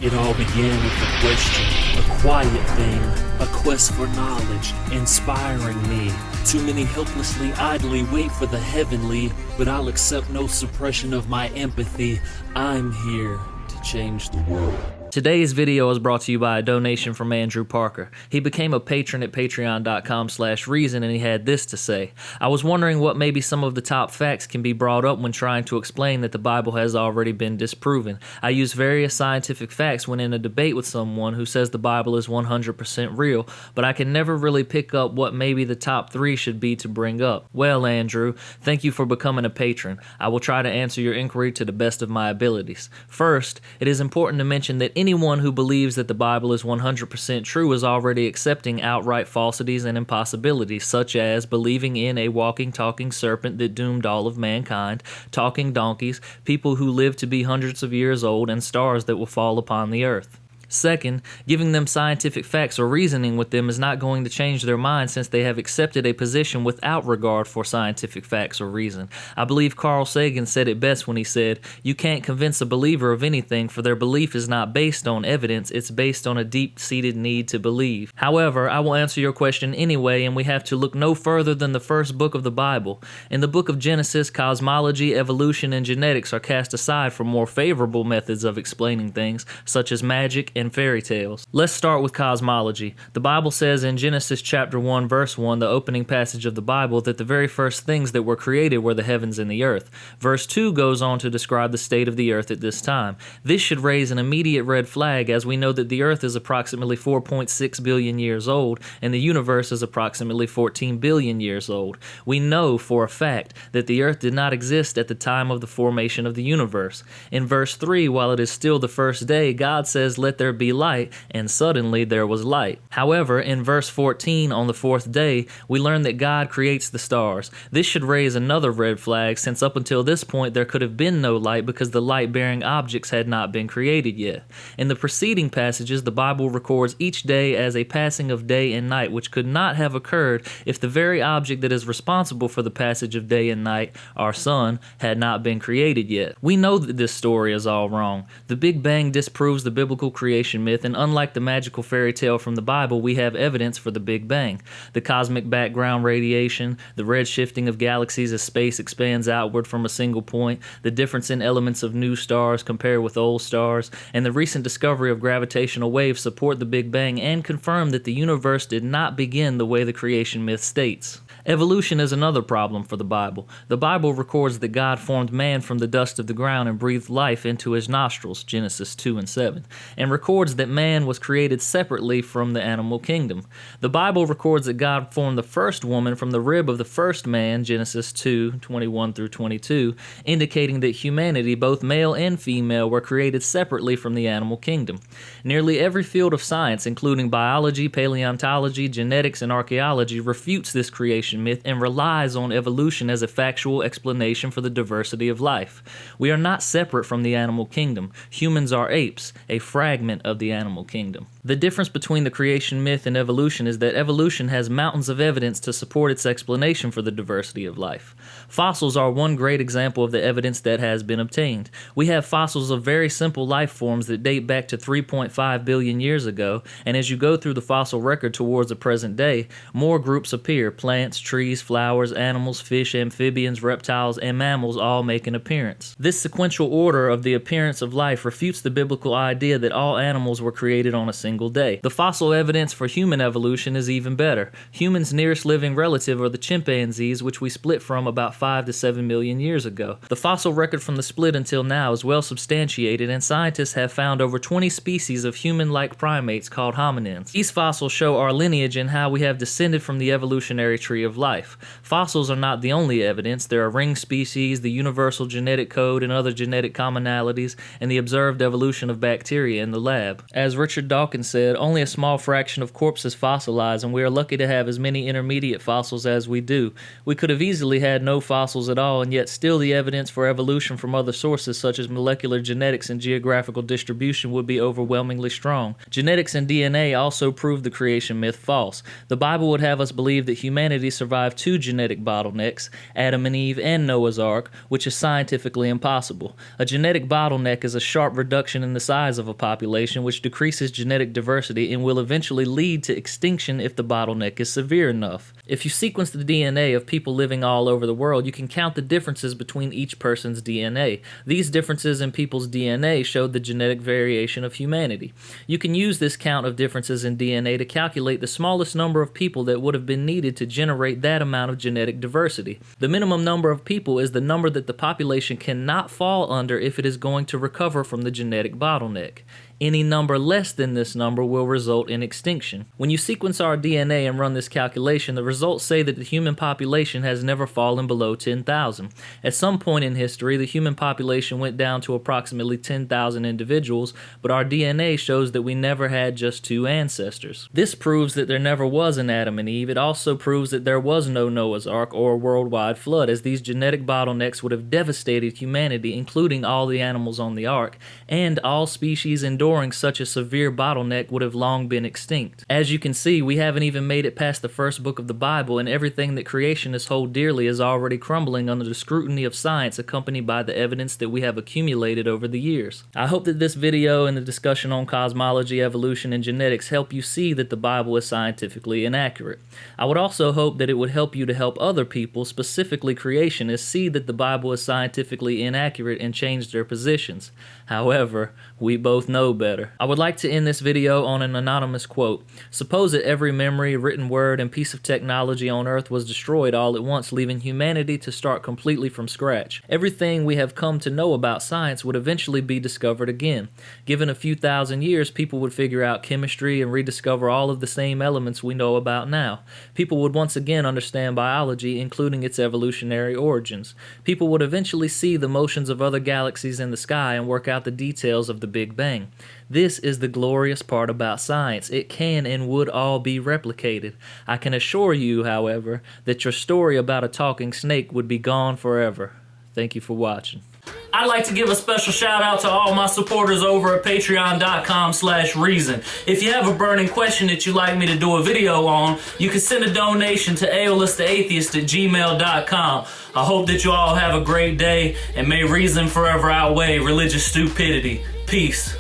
It all began with a question, a quiet thing, a quest for knowledge, inspiring me. Too many helplessly idly wait for the heavenly, but I'll accept no suppression of my empathy. I'm here to change the world. Today's video is brought to you by a donation from Andrew Parker. He became a patron at patreon.com/reason and he had this to say. I was wondering what maybe some of the top facts can be brought up when trying to explain that the Bible has already been disproven. I use various scientific facts when in a debate with someone who says the Bible is 100% real, but I can never really pick up what maybe the top 3 should be to bring up. Well, Andrew, thank you for becoming a patron. I will try to answer your inquiry to the best of my abilities. First, it is important to mention that anyone who believes that the Bible is 100% true is already accepting outright falsities and impossibilities, such as believing in a walking, talking serpent that doomed all of mankind, talking donkeys, people who live to be hundreds of years old, and stars that will fall upon the earth. Second, giving them scientific facts or reasoning with them is not going to change their mind since they have accepted a position without regard for scientific facts or reason. I believe Carl Sagan said it best when he said, "You can't convince a believer of anything, for their belief is not based on evidence, it's based on a deep-seated need to believe." However, I will answer your question anyway, and we have to look no further than the first book of the Bible. In the book of Genesis, cosmology, evolution, and genetics are cast aside for more favorable methods of explaining things, such as magic and fairy tales. Let's start with cosmology. The Bible says in Genesis chapter 1 verse 1, the opening passage of the Bible, that the very first things that were created were the heavens and the earth. Verse 2 goes on to describe the state of the earth at this time. This should raise an immediate red flag, as we know that the earth is approximately 4.6 billion years old and the universe is approximately 14 billion years old. We know for a fact that the earth did not exist at the time of the formation of the universe. In verse 3, while it is still the first day, God says, "Let there be light," and suddenly there was light. However, in verse 14, on the 4th day, we learn that God creates the stars. This should raise another red flag, since up until this point there could have been no light because the light-bearing objects had not been created yet. In the preceding passages, the Bible records each day as a passing of day and night, which could not have occurred if the very object that is responsible for the passage of day and night, our sun, had not been created yet. We know that this story is all wrong. The Big Bang disproves the biblical creation myth, and unlike the magical fairy tale from the Bible, we have evidence for the Big Bang. The cosmic background radiation, the red shifting of galaxies as space expands outward from a single point, the difference in elements of new stars compared with old stars, and the recent discovery of gravitational waves support the Big Bang and confirm that the universe did not begin the way the creation myth states. Evolution is another problem for the Bible. The Bible records that God formed man from the dust of the ground and breathed life into his nostrils, Genesis 2 and 7, and records that man was created separately from the animal kingdom. The Bible records that God formed the first woman from the rib of the first man, Genesis 2:21 through 22, indicating that humanity, both male and female, were created separately from the animal kingdom. Nearly every field of science, including biology, paleontology, genetics, and archaeology, refutes this creation myth and relies on evolution as a factual explanation for the diversity of life. We are not separate from the animal kingdom. Humans are apes, a fragment of the animal kingdom. The difference between the creation myth and evolution is that evolution has mountains of evidence to support its explanation for the diversity of life. Fossils are one great example of the evidence that has been obtained. We have fossils of very simple life forms that date back to 3.5 billion years ago, and as you go through the fossil record towards the present day, more groups appear. Plants, trees, flowers, animals, fish, amphibians, reptiles, and mammals all make an appearance. This sequential order of the appearance of life refutes the biblical idea that all animals were created on a single day. The fossil evidence for human evolution is even better. Humans' nearest living relative are the chimpanzees, which we split from about 5 to 7 million years ago. The fossil record from the split until now is well substantiated, and scientists have found over 20 species of human-like primates called hominins. These fossils show our lineage and how we have descended from the evolutionary tree of life. Fossils are not the only evidence. There are ring species, the universal genetic code, and other genetic commonalities, and the observed evolution of bacteria in the lab. As Richard Dawkins said, only a small fraction of corpses fossilize, and we are lucky to have as many intermediate fossils as we do. We could have easily had no fossils at all, and yet still the evidence for evolution from other sources such as molecular genetics and geographical distribution would be overwhelmingly strong. Genetics and DNA also prove the creation myth false. The Bible would have us believe that humanity survived 2 genetic bottlenecks, Adam and Eve and Noah's Ark, which is scientifically impossible. A genetic bottleneck is a sharp reduction in the size of a population population, which decreases genetic diversity and will eventually lead to extinction if the bottleneck is severe enough. If you sequence the DNA of people living all over the world, you can count the differences between each person's DNA. These differences in people's DNA showed the genetic variation of humanity. You can use this count of differences in DNA to calculate the smallest number of people that would have been needed to generate that amount of genetic diversity. The minimum number of people is the number that the population cannot fall under if it is going to recover from the genetic bottleneck. Any number less than this number will result in extinction. When you sequence our DNA and run this calculation, the results say that the human population has never fallen below 10,000. At some point in history, the human population went down to approximately 10,000 individuals, but our DNA shows that we never had just two ancestors. This proves that there never was an Adam and Eve. It also proves that there was no Noah's Ark or a worldwide flood, as these genetic bottlenecks would have devastated humanity, including all the animals on the Ark, and all species enduring such a severe bottleneck would have long been extinct. As you can see, we haven't even made it past the first book of the Bible, and everything that creationists hold dearly is already crumbling under the scrutiny of science, accompanied by the evidence that we have accumulated over the years. I hope that this video and the discussion on cosmology, evolution, and genetics help you see that the Bible is scientifically inaccurate. I would also hope that it would help you to help other people, specifically creationists, see that the Bible is scientifically inaccurate and change their positions. However, we both know better. I would like to end this video on an anonymous quote. Suppose that every memory, written word, and piece of technology on Earth was destroyed all at once, leaving humanity to start completely from scratch. Everything we have come to know about science would eventually be discovered again. Given a few thousand years, people would figure out chemistry and rediscover all of the same elements we know about now. People would once again understand biology, including its evolutionary origins. People would eventually see the motions of other galaxies in the sky and work out the details of the Big Bang. This is the glorious part about science. It can and would all be replicated. I can assure you, however, that your story about a talking snake would be gone forever. Thank you for watching. I'd like to give a special shout out to all my supporters over at patreon.com/reason. If you have a burning question that you'd like me to do a video on, you can send a donation to aeolisttheatheist@gmail.com. I hope that you all have a great day, and may reason forever outweigh religious stupidity. Peace.